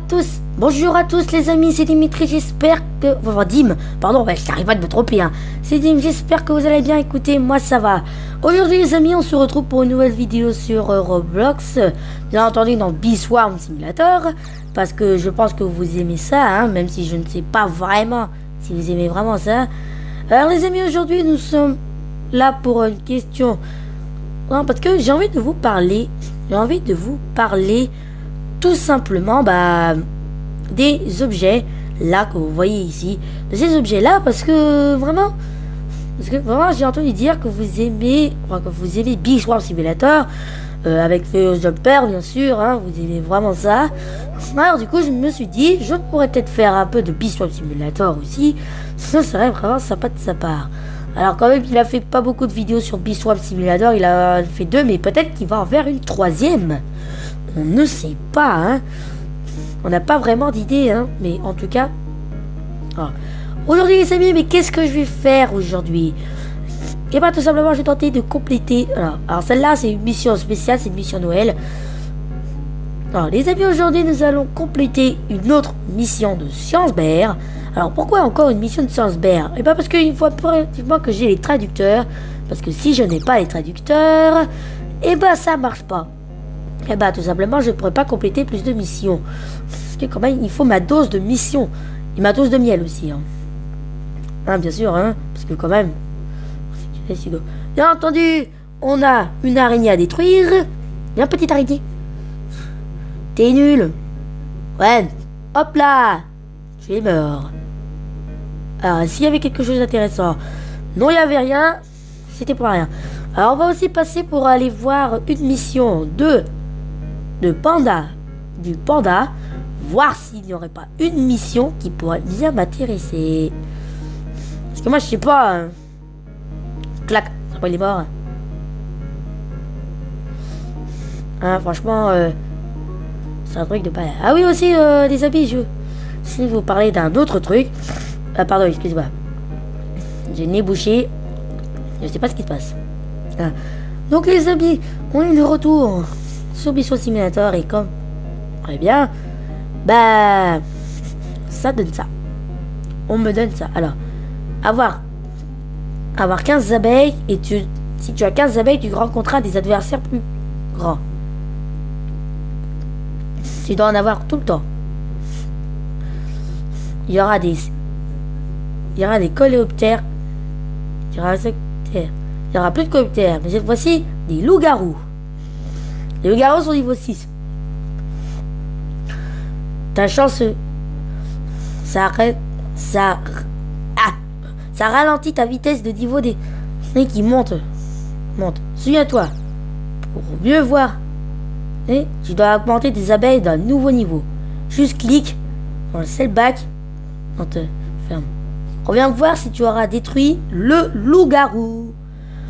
tous, bonjour à tous les amis, c'est Dimitri, j'espère que... Enfin, Dim, pardon, j'arrive pas de me tromper, hein. C'est Dim, j'espère que vous allez bien, écoutez, moi ça va. Aujourd'hui les amis, on se retrouve pour une nouvelle vidéo sur Roblox, bien entendu dans Bee-Swarm Simulator, parce que je pense que vous aimez ça, hein, même si je ne sais pas vraiment si vous aimez vraiment ça. Alors les amis, aujourd'hui nous sommes là pour une question... Non, parce que j'ai envie de vous parler, tout simplement des objets là que vous voyez ici, de ces objets là, parce que vraiment j'ai entendu dire que vous aimez Bee-Swarm Simulator avec Feo Jumper bien sûr, hein, vous aimez vraiment ça. Alors du coup je me suis dit je pourrais peut-être faire un peu de Bee-Swarm Simulator aussi, ça serait vraiment sympa de sa part. Alors quand même il a fait pas beaucoup de vidéos sur Bee-Swarm Simulator, il a fait 2, mais peut-être qu'il va en faire une 3e. On ne sait pas, hein. On n'a pas vraiment d'idée, hein. Mais en tout cas... Ah. Aujourd'hui les amis, mais qu'est-ce que je vais faire aujourd'hui? Et tout simplement je vais tenter de compléter... Alors celle-là c'est une mission spéciale, c'est une mission Noël. Alors les amis, aujourd'hui nous allons compléter une autre mission de Science Bear. Alors pourquoi encore une mission de Science Bear? Et parce qu'il faut impérativement que j'ai les traducteurs. Parce que si je n'ai pas les traducteurs, ça marche pas. Tout simplement je ne pourrais pas compléter plus de missions. Parce que quand même il faut ma dose de mission. Et ma dose de miel aussi, hein. Hein, bien sûr, hein. Parce que quand même... Bien entendu, on a une araignée à détruire. Bien petite araignée. T'es nul. Ouais. Hop là. Tu es mort. Alors, s'il y avait quelque chose d'intéressant. Non, il n'y avait rien. C'était pour rien. Alors, on va aussi passer pour aller voir une mission du panda. Voir s'il n'y aurait pas une mission qui pourrait bien m'intéresser. Parce que moi, je sais pas. Hein. Clac. Après, il est mort. Hein, franchement, c'est un truc de pas... Ah oui, aussi, les amis, si vous parlez d'un autre truc... pardon, excusez-moi. J'ai le nez bouché. Je sais pas ce qui se passe. Ah. Donc, les amis, on est de retour sur Bee-Swarm Simulator et comme... Très bien. Ça donne ça. On me donne ça. Alors, avoir 15 abeilles et si tu as 15 abeilles, tu rencontreras des adversaires plus grands. Tu dois en avoir tout le temps. Il y aura des coléoptères. Il y aura plus de coléoptères, mais cette fois-ci, des loups-garous. Les loups-garous sont niveau 6. Ta chance, ça ralentit ta vitesse de niveau des qui monte. Souviens-toi, pour mieux voir, tu dois augmenter tes abeilles d'un nouveau niveau. Juste clique dans le sellback. On te ferme. Reviens voir si tu auras détruit le loup-garou.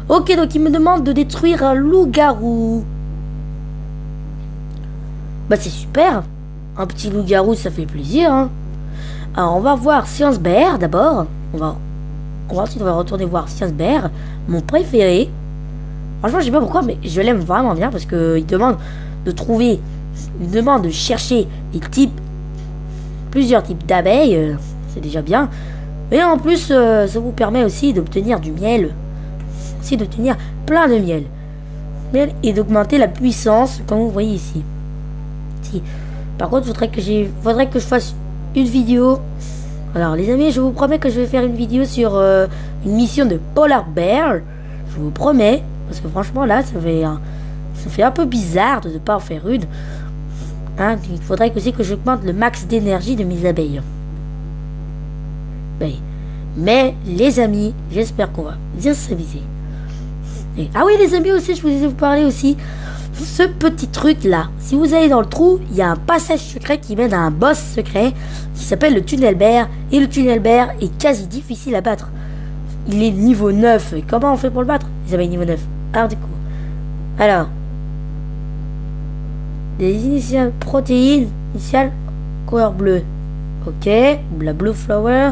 Ok, donc il me demande de détruire un loup-garou. C'est super. Un petit loup-garou, ça fait plaisir, hein. Alors, on va voir Science Bear d'abord. Ensuite, on va retourner voir Science Bear, mon préféré. Franchement, je sais pas pourquoi, mais je l'aime vraiment bien parce que il demande de chercher plusieurs types d'abeilles. C'est déjà bien. Mais en plus, ça vous permet aussi d'obtenir du miel. Aussi d'obtenir plein de miel. Et d'augmenter la puissance, comme vous voyez ici. Par contre, faudrait que je fasse une vidéo. Alors, les amis, je vous promets que je vais faire une vidéo sur une mission de Polar Bear. Je vous promets. Parce que franchement, là, ça fait un peu bizarre de ne pas en faire une. Hein, il faudrait aussi que j'augmente le max d'énergie de mes abeilles. Mais, les amis, j'espère qu'on va bien s'amuser. Ah oui, les amis, aussi, je voulais vous parler aussi. Ce petit truc là, si vous allez dans le trou, il y a un passage secret qui mène à un boss secret qui s'appelle le Tunnel Bear. Et le Tunnel Bear est quasi difficile à battre. Il est niveau 9. Et comment on fait pour le battre? Les abeilles niveau 9. Alors, des initiales protéines, initiales couleur bleue. Ok, la blue flower.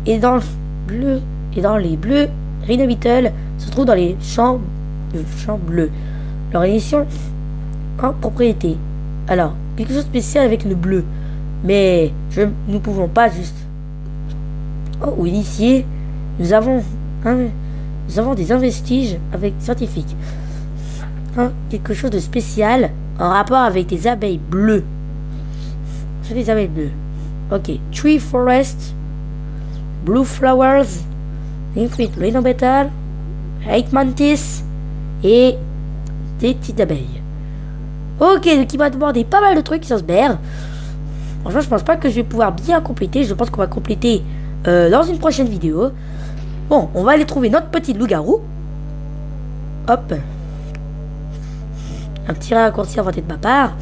Et dans les bleus, Rhino Beetle se trouve dans les champs bleus. Leur édition en propriété. Alors, quelque chose de spécial avec le bleu. Mais nous pouvons pas juste... Oh, initier. Nous avons des vestiges avec scientifiques. Quelque chose de spécial en rapport avec des abeilles bleues. C'est des abeilles bleues. Ok. Tree Forest. Blue Flowers. Infinite Rhinobetal. Hate Mantis. Et des petites abeilles. Ok, donc il m'a demandé pas mal de trucs sur ce bear. Franchement, je pense pas que je vais pouvoir bien compléter. Je pense qu'on va compléter dans une prochaine vidéo. Bon, on va aller trouver notre petit loup-garou. Hop. Un petit raccourci inventé de ma part.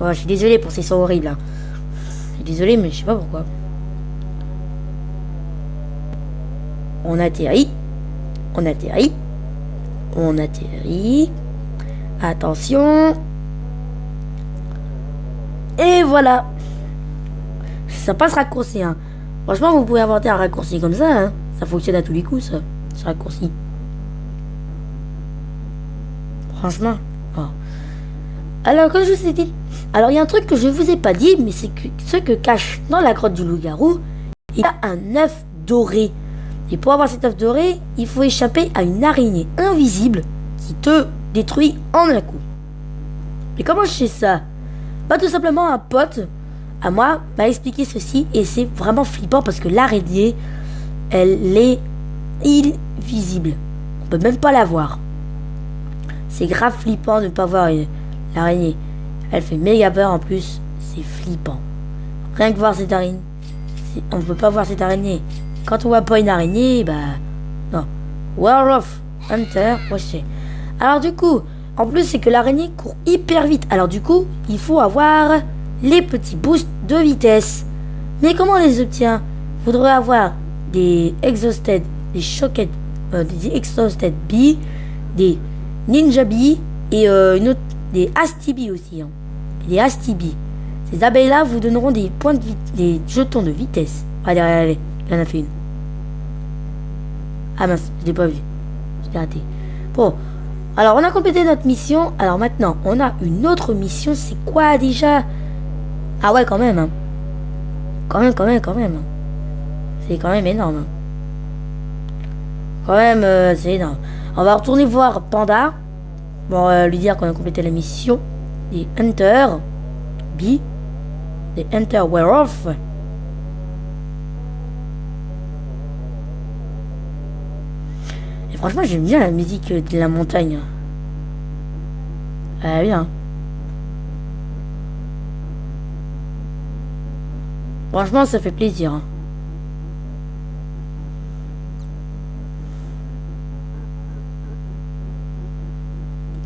Oh, je suis désolé pour ces sons horribles. Hein. Je suis désolé, mais je sais pas pourquoi. On atterrit. On atterrit. On atterrit. Attention. Et voilà. Ça passe raccourci. Hein. Franchement, vous pouvez inventer un raccourci comme ça. Hein. Ça fonctionne à tous les coups, ça. Ce raccourci. Franchement. Oh. Alors, comme je vous ai dit... Alors, il y a un truc que je vous ai pas dit, mais c'est que ce que cache dans la grotte du loup-garou, il y a un œuf doré. Et pour avoir cet œuf doré, il faut échapper à une araignée invisible qui te détruit en un coup. Et comment je sais ça? Bah, tout simplement, un pote à moi m'a expliqué ceci, et c'est vraiment flippant parce que l'araignée, elle est invisible. On peut même pas la voir. C'est grave flippant de ne pas voir l'araignée. Elle fait méga peur en plus. C'est flippant. Rien que voir cette araignée. On ne peut pas voir cette araignée. Quand on voit pas une araignée, bah... Non. Werewolf Hunter, moi je sais. Alors du coup, en plus c'est que l'araignée court hyper vite. Alors du coup, il faut avoir les petits boosts de vitesse. Mais comment on les obtient? Faudrait avoir des exhausted, des shocked, des exhausted bee, des ninja bee et une autre, des asti bee aussi. Hein. Des asti bee. Ces abeilles-là vous donneront des points de des jetons de vitesse. Allez, allez, allez, il y en a fait une. Ah mince, je l'ai pas vu. Je l'ai raté. Bon, alors on a complété notre mission. Alors maintenant, on a une autre mission. C'est quoi déjà? Ah ouais, quand même. Hein. Quand même. C'est quand même énorme. Hein. Quand même, c'est énorme. On va retourner voir Panda. Pour lui dire qu'on a complété la mission. Des Hunter Bee. Des Hunter Werewolf. Et franchement, j'aime bien la musique de la montagne. Ah bien. Franchement, ça fait plaisir. Hein.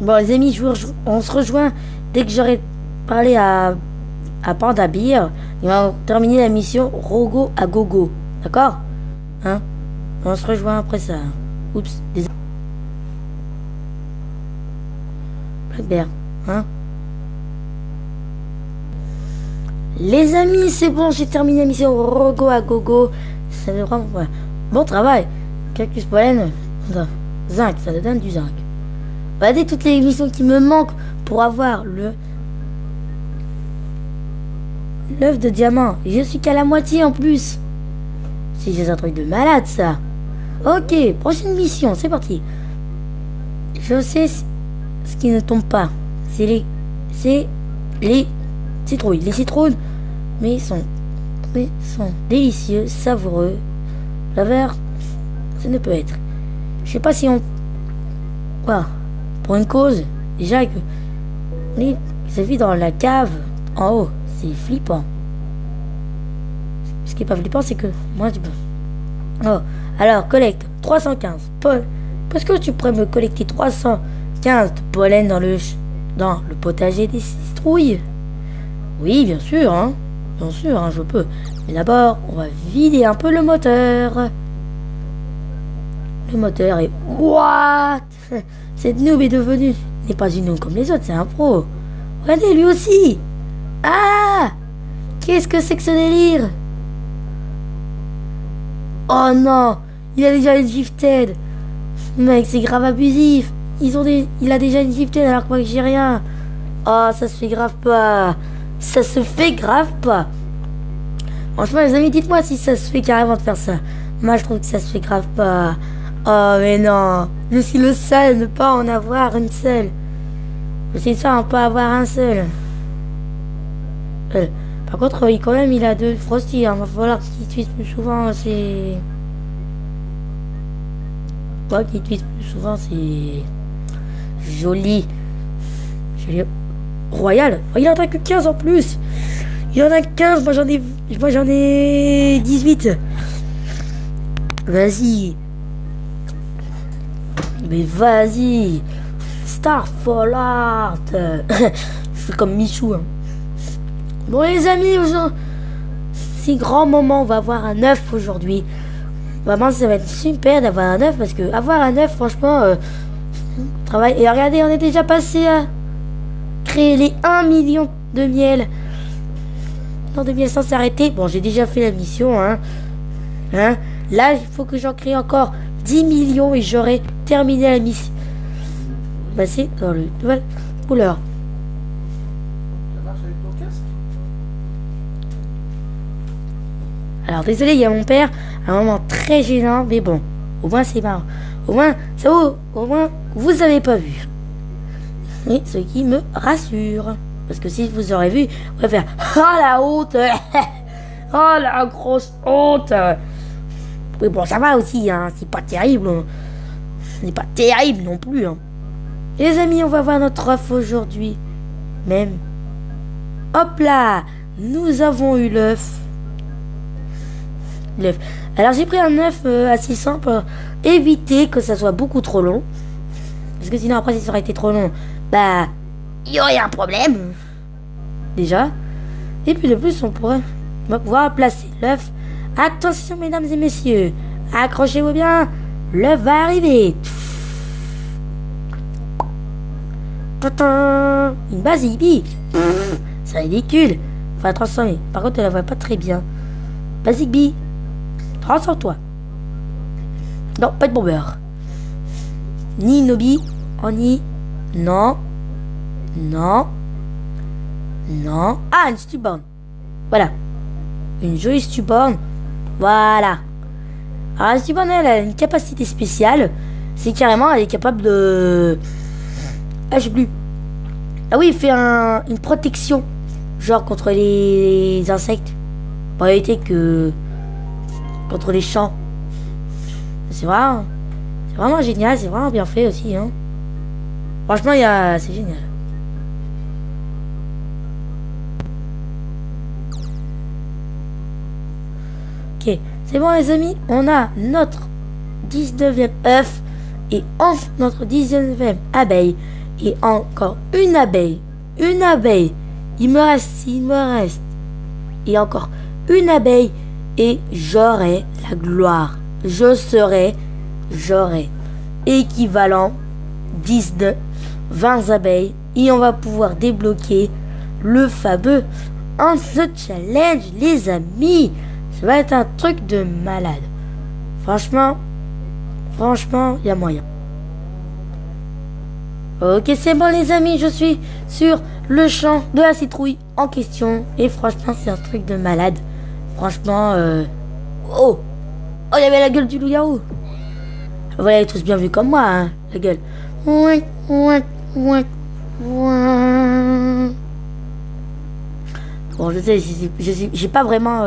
Bon, les amis, on se rejoint dès que j'aurai parlé à Panda Beer. Il va terminer la mission Rogo à Gogo. D'accord? Hein? On se rejoint après ça. Oups, désolé. Black Bear, hein? Les amis, c'est bon, j'ai terminé la mission Rogo à Gogo. Ça veut vraiment... Ouais. Bon travail. Cactus pollen. Zinc, ça donne du zinc. Regardez toutes les missions qui me manquent pour avoir l'œuf de diamant. Et je suis qu'à la moitié en plus. C'est un truc de malade ça. Ok, prochaine mission, c'est parti. Je sais ce qui ne tombe pas. C'est les citrouilles. Les citrouilles, mais sont délicieux, savoureux. La vert, ça ne peut être. Je sais pas si on... Wow. Pour une cause, déjà que les vit dans la cave en haut, c'est flippant. Ce qui est pas flippant, c'est que moi tu peux. Oh, alors collecte 315 Paul. Parce que tu pourrais me collecter 315 de pollen dans le potager des citrouilles? Oui, bien sûr, hein. Bien sûr, hein, je peux. Mais d'abord, on va vider un peu le moteur. Le moteur est... What? Cette noob est devenue... n'est pas une noob comme les autres, c'est un pro. Regardez, lui aussi. Ah! Qu'est-ce que c'est que ce délire? Oh non! Il a déjà une gifted. Mec, c'est grave abusif. Il a déjà une gifted alors que moi j'ai rien. Oh, ça se fait grave pas. Ça se fait grave pas. Franchement, les amis, dites-moi si ça se fait carrément de faire ça. Moi, je trouve que ça se fait grave pas. Oh, mais non. Je suis le seul à ne pas en avoir une seule. Je suis ça, à ne pas avoir un seul. Par contre, quand même, il a deux Frosty. Hein. Va falloir qu'il utilise plus souvent. C'est... Ouais, qu'il utilise plus souvent, c'est... Joli. Joli. Royal. Oh, il en a que 15 en plus. Il en a 15. Moi, j'en ai 18. Vas-y. Mais vas-y. Star Fallout. Je suis comme Michou. Hein. Bon, les amis, c'est grand moment. On va avoir un œuf aujourd'hui. Vraiment, ça va être super d'avoir un œuf. Parce que avoir un œuf, franchement, travail. Et regardez, on est déjà passé à créer les 1 million de miel. Non, de miel sans s'arrêter. Bon, j'ai déjà fait la mission. Hein. Là, il faut que j'en crée encore 10 millions et j'aurai terminé la mission. Bah, c'est dans le nouvelle couleur. Ça marche avec ton casque? Alors, désolé, il y a mon père. Un moment très gênant, mais bon. Au moins, c'est marrant. Au moins, ça vaut. Au moins, vous avez pas vu. Et ce qui me rassure. Parce que si vous aurez vu, vous allez faire oh la honte. Oh la grosse honte. Oui, bon, ça va aussi, hein. C'est pas terrible. Hein. C'est pas terrible non plus. Hein. Les amis, on va voir notre œuf aujourd'hui. Même. Hop là. Nous avons eu l'œuf. L'œuf. Alors, j'ai pris un œuf assez simple pour éviter que ça soit beaucoup trop long. Parce que sinon, après, si ça aurait été trop long, bah, il y aurait un problème. Déjà. Et puis, de plus, on va pouvoir placer l'œuf. Attention, mesdames et messieurs. Accrochez-vous bien. L'œuf va arriver. Une base hippie. C'est ridicule. Faut la transformer. Par contre, elle la voit pas très bien. Basic Bee. Transforme-toi. Non, pas de bomber. Ni Nobi. Ni. Non. Non. Non. Ah, une stubborn. Voilà. Une jolie stubborn. Voilà. Alors, la stubborn, elle a une capacité spéciale. C'est carrément, elle est capable de... Ah, je sais plus. Ah oui, il fait une protection. Genre contre les insectes. Pour éviter que... Contre les champs. C'est vraiment génial. C'est vraiment bien fait aussi. Hein. Franchement, c'est génial. Ok. C'est bon, les amis. On a notre 19e œuf. Et notre 19e abeille. Et encore une abeille. Une abeille. Il me reste. Et encore une abeille. Et j'aurai la gloire. J'aurai équivalent 20 abeilles. Et on va pouvoir débloquer le fameux Hunt Challenge, les amis. Ça va être un truc de malade. Franchement, il y a moyen. Ok, c'est bon les amis, je suis sur le champ de la citrouille en question. Et franchement, c'est un truc de malade. Franchement, Oh, il y avait la gueule du loup-garou. Vous l'avez tous bien vu comme moi, hein, la gueule. Bon, je sais, j'ai pas vraiment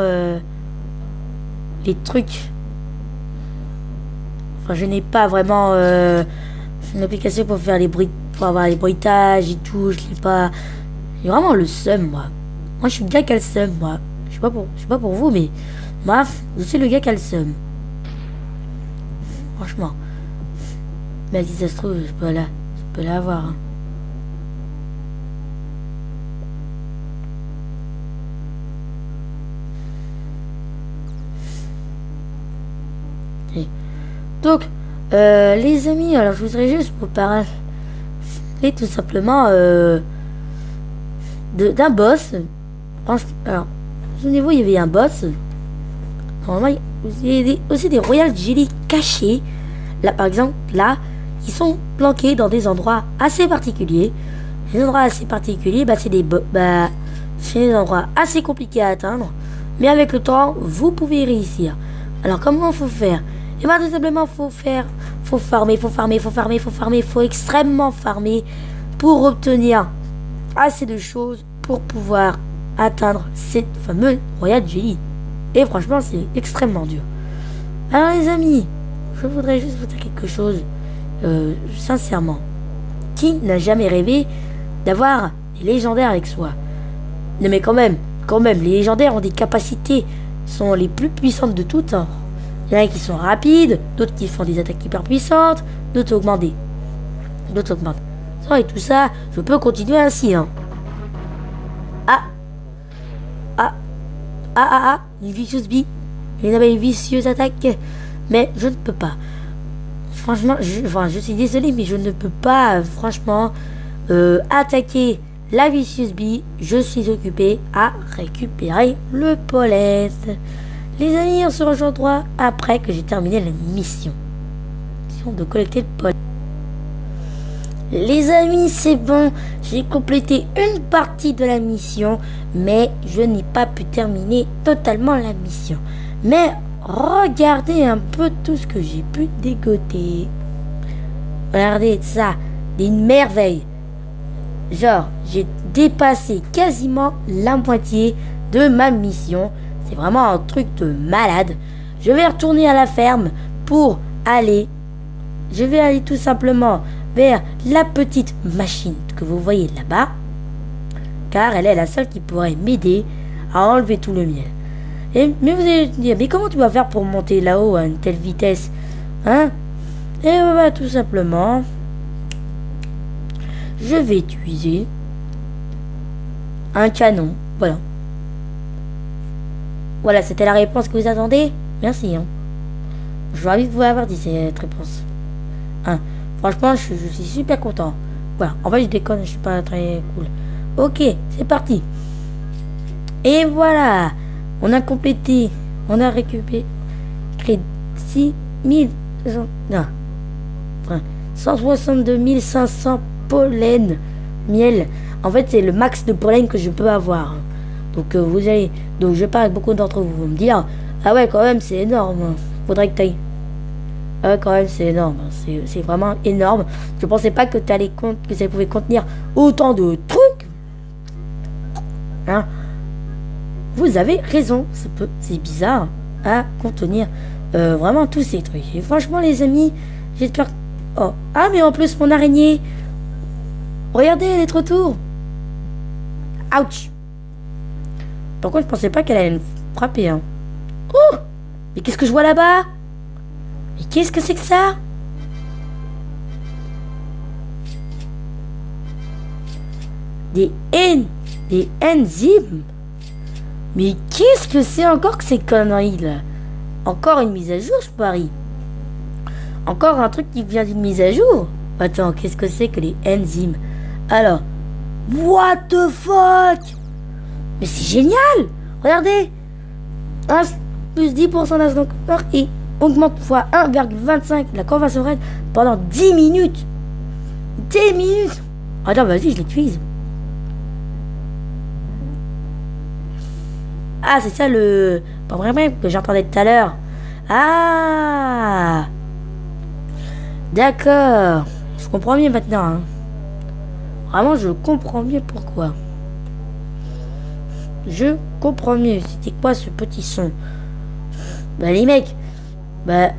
les trucs. Enfin, je n'ai pas vraiment une application pour faire les bruits, pour avoir les bruitages et tout. Je l'ai pas. J'ai vraiment le seum, moi. Moi, je suis le gars qui a le seum, moi. Je sais pas pour vous, mais moi, je suis le gars qui a le seum. Franchement. Mais si ça se trouve, je peux l'avoir. Hein. Okay. Donc, les amis, alors je voudrais juste vous parler tout simplement d'un boss. Franchement, alors, souvenez-vous, il y avait un boss. Normalement, il y a aussi des Royal Jelly cachés. Là, par exemple, là, ils sont planqués dans des endroits assez particuliers. Les endroits assez particuliers, c'est des endroits assez compliqués à atteindre. Mais avec le temps, vous pouvez y réussir. Alors comment faut faire? Et tout simplement faut farmer, faut extrêmement farmer pour obtenir assez de choses pour pouvoir atteindre cette fameuse Royal Jelly. Et franchement, c'est extrêmement dur. Alors les amis, je voudrais juste vous dire quelque chose, sincèrement. Qui n'a jamais rêvé d'avoir des légendaires avec soi? Non mais quand même, les légendaires ont des capacités, sont les plus puissantes de tout temps. Il y en a qui sont rapides, d'autres qui font des attaques hyper puissantes, d'autres augmentent. Et tout ça, je peux continuer ainsi. Hein. Une vicieuse bee. Une vicieuse attaque. Mais je ne peux pas. Franchement, je suis désolé, mais je ne peux pas, franchement, attaquer la vicieuse bee. Je suis occupé à récupérer le pollen. Les amis, on se rejoindra après que j'ai terminé la mission. De collecter le pollen. Les amis, c'est bon. J'ai complété une partie de la mission, mais je n'ai pas pu terminer totalement la mission. Mais regardez un peu tout ce que j'ai pu dégoter. Regardez ça, une merveille. Genre, j'ai dépassé quasiment la moitié de ma mission. C'est vraiment un truc de malade. Je vais retourner à la ferme pour aller. Je vais aller tout simplement vers la petite machine que vous voyez là-bas. Car elle est la seule qui pourrait m'aider à enlever tout le miel. Mais vous allez me dire, mais comment tu vas faire pour monter là-haut à une telle vitesse? Hein? Et tout simplement, je vais utiliser un canon. Voilà, c'était la réponse que vous attendez. Merci. Hein. Je vais envie de vous avoir dit cette réponse. Hein. Franchement, je suis super content. Voilà, en fait, je déconne, je suis pas très cool. Ok, c'est parti. Et voilà, on a complété, on a récupéré 162 500 pollen miel. En fait, c'est le max de pollen que je peux avoir. Donc je parle avec beaucoup d'entre vous vont me dire, ah ouais, quand même, c'est énorme. Faudrait que t'ailles. Ah ouais, quand même, c'est énorme. C'est vraiment énorme. Je pensais pas que que ça pouvait contenir autant de trucs. Hein? Vous avez raison. C'est bizarre à contenir vraiment tous ces trucs. Et franchement, les amis, j'espère. Oh, ah, mais en plus, mon araignée. Regardez, elle est de retour. Ouch. Par contre, je pensais pas qu'elle allait me frapper. Hein. Oh! Mais qu'est-ce que je vois là-bas? Mais qu'est-ce que c'est que ça? Des enzymes? Mais qu'est-ce que c'est encore que ces conneries là? Encore une mise à jour, je parie. Encore un truc qui vient d'une mise à jour? Attends, qu'est-ce que c'est que les enzymes? Alors, what the fuck? Mais c'est génial! Regardez! Plus 10% d'âge donc et augmente fois 1,25 la conversion raid pendant 10 minutes. 10 minutes! Attends, vas-y, je l'utilise. Ah, c'est ça le... Pas vraiment que j'entendais tout à l'heure. Ah! D'accord. Je comprends mieux maintenant. Hein. Vraiment, je comprends mieux pourquoi. Je comprends mieux. C'était quoi ce petit son? Bah les mecs, bah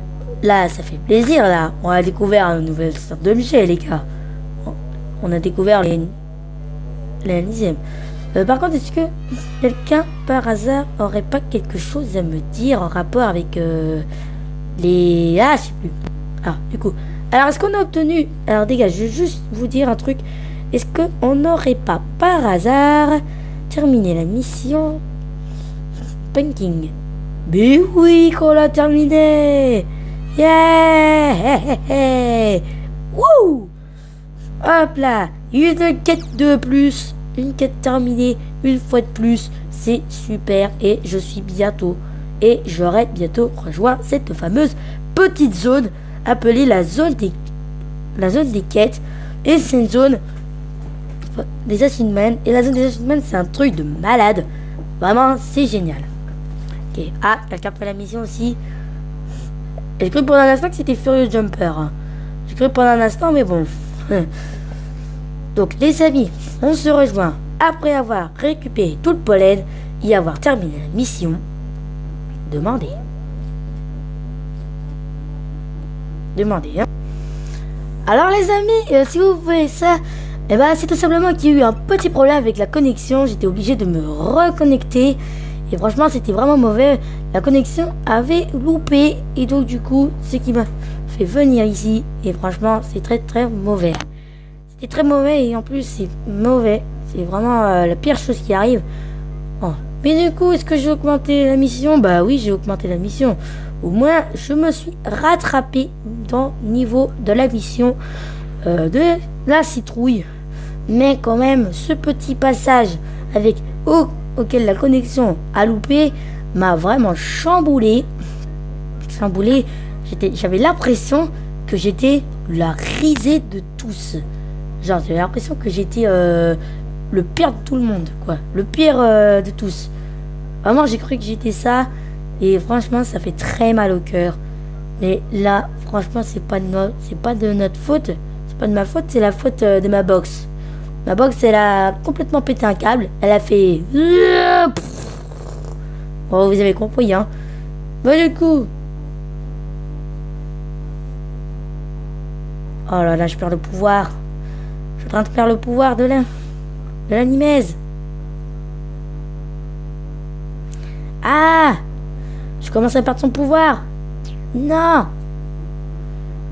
là ça fait plaisir là. On a découvert une nouvelle sorte d'objet les gars. On a découvert les enzymes. Par contre, est-ce que quelqu'un par hasard aurait pas quelque chose à me dire en rapport avec les... Ah, je sais plus. Ah, du coup. Alors, est-ce qu'on a obtenu... Alors, dégage, je vais juste vous dire un truc. Est-ce qu'on n'aurait pas par hasard terminé la mission Punking? Mais oui, qu'on l'a terminé. Yeah. Wouh. Hop là. Une quête de plus. Une quête terminée. Une fois de plus. C'est super. Et je suis bientôt. Et j'aurai bientôt rejoint cette fameuse petite zone appelée la zone des quêtes. Et c'est une zone des achievements. Et la zone des achievements, c'est un truc de malade. Vraiment, c'est génial. Ok. Ah, quelqu'un fait la mission aussi. J'ai cru pendant un instant que c'était Furious Jumper. J'ai cru pendant un instant, mais bon. Donc, les amis, on se rejoint après avoir récupéré tout le pollen et avoir terminé la mission. Demandez. Demandez, hein. Alors, les amis, si vous voyez ça, eh ben, c'est tout simplement qu'il y a eu un petit problème avec la connexion. J'étais obligé de me reconnecter. Et franchement, c'était vraiment mauvais. La connexion avait loupé. Et donc, du coup, ce qui m'a fait venir ici. Et franchement, c'est très, très mauvais. C'était très mauvais. Et en plus, c'est mauvais. C'est vraiment la pire chose qui arrive. Oh. Mais du coup, est-ce que j'ai augmenté la mission? Bah oui, j'ai augmenté la mission. Au moins, je me suis rattrapé dans le niveau de la mission de la citrouille. Mais quand même, ce petit passage avec auquel la connexion a loupé m'a vraiment chamboulé. J'avais l'impression que j'étais la risée de tous. Genre, j'avais l'impression que j'étais le pire de tout le monde, quoi. Le pire de tous. Vraiment, j'ai cru que j'étais ça. Et franchement, ça fait très mal au cœur. Mais là, franchement, c'est pas de notre faute. C'est pas de ma faute, c'est la faute de ma box. Ma box, elle a complètement pété un câble. Elle a fait... Bon, vous avez compris, hein. Bon, du coup... Oh là là, je perds le pouvoir. Je suis en train de perdre le pouvoir de l'animèse. Ah! Je commence à perdre son pouvoir. Non!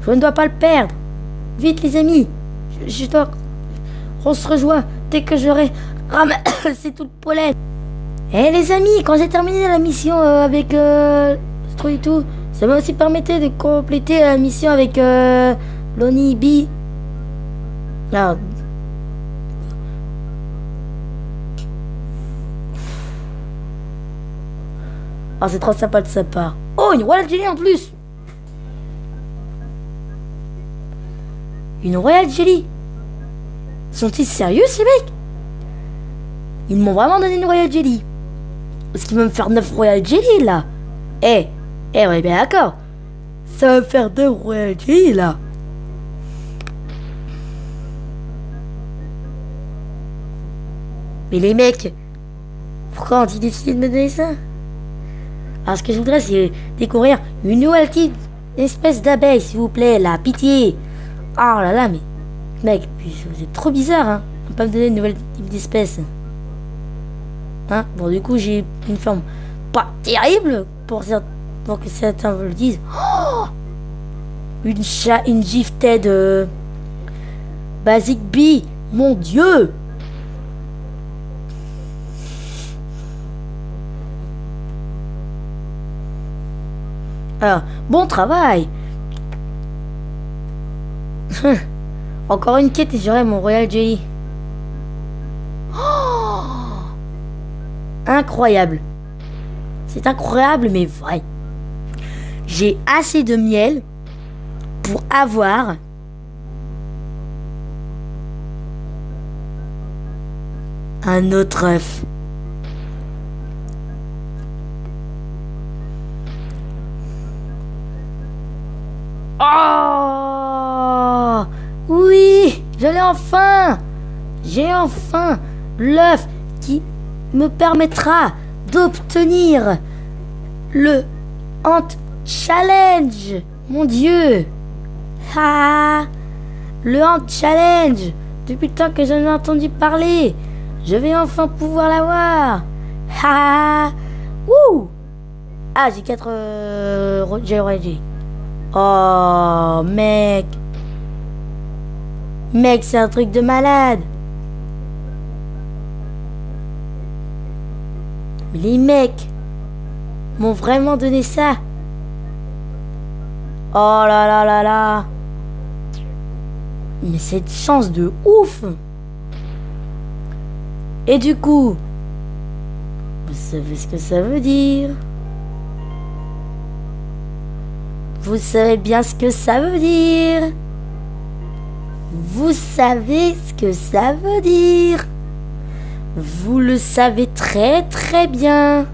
Je ne dois pas le perdre. Vite, les amis. Je dois... On se rejoint dès que j'aurai ramassé tout le pollen. Eh les amis, quand j'ai terminé la mission avec ce truc et tout, ça m'a aussi permis de compléter la mission avec Lonnie B. Ah. Oh, c'est trop sympa de sa part. Oh, une Royal Jelly en plus. Une Royal Jelly. Sont-ils sérieux, ces mecs? Ils m'ont vraiment donné une Royal Jelly. Est-ce qu'ils vont me faire 9 Royal Jelly, là? Eh, on est bien d'accord. Ça va me faire 2 Royal Jelly, là. Mais les mecs, pourquoi ont-ils décidé de me donner ça? Alors, ce que je voudrais, c'est découvrir une nouvelle espèce d'abeille, s'il vous plaît, là. Pitié. Oh là là, mais... Mec, vous êtes trop bizarre, hein. On peut pas me donner une nouvelle type d'espèce. Hein? Bon, du coup, j'ai une forme pas terrible pour que certains le disent. Oh, une gifted Basic Bee. Mon Dieu. Alors, bon travail. Encore une quête et j'aurai mon Royal Jelly. Oh, incroyable. C'est incroyable mais vrai. J'ai assez de miel pour avoir un autre œuf. Oh oui, je l'ai enfin. J'ai enfin l'œuf qui me permettra d'obtenir le Ant Challenge. Mon Dieu. Ah, le Ant Challenge. Depuis le temps que j'en ai entendu parler, je vais enfin pouvoir l'avoir. Ah, ouh. Ah, j'ai 4 J. Oh, mec. Mec, c'est un truc de malade. Mais les mecs m'ont vraiment donné ça. Oh là là là là. Mais cette chance de ouf. Et du coup, vous savez ce que ça veut dire? Vous savez bien ce que ça veut dire. vous savez ce que ça veut dire. Vous le savez très très bien.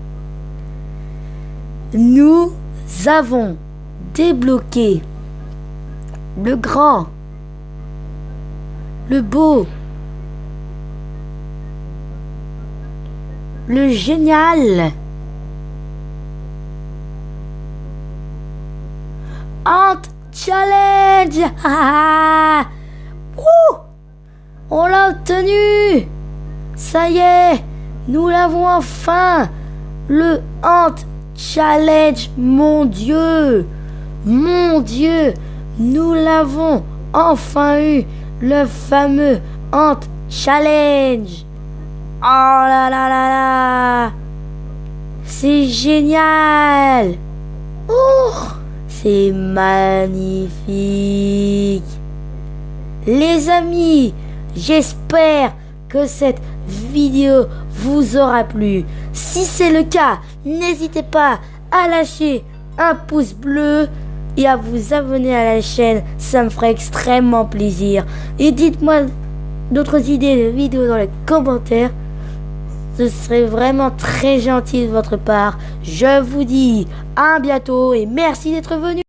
Nous avons débloqué le grand, le beau, le génial, Ant Challenge. On l'a obtenu. Ça y est, nous l'avons enfin. Le Ant Challenge, mon Dieu, nous l'avons enfin eu, le fameux Ant Challenge. Oh là là là là, c'est génial. C'est magnifique. Les amis, j'espère que cette vidéo vous aura plu. Si c'est le cas, n'hésitez pas à lâcher un pouce bleu et à vous abonner à la chaîne, ça me ferait extrêmement plaisir. Et dites-moi d'autres idées de vidéos dans les commentaires, ce serait vraiment très gentil de votre part. Je vous dis à bientôt et merci d'être venu.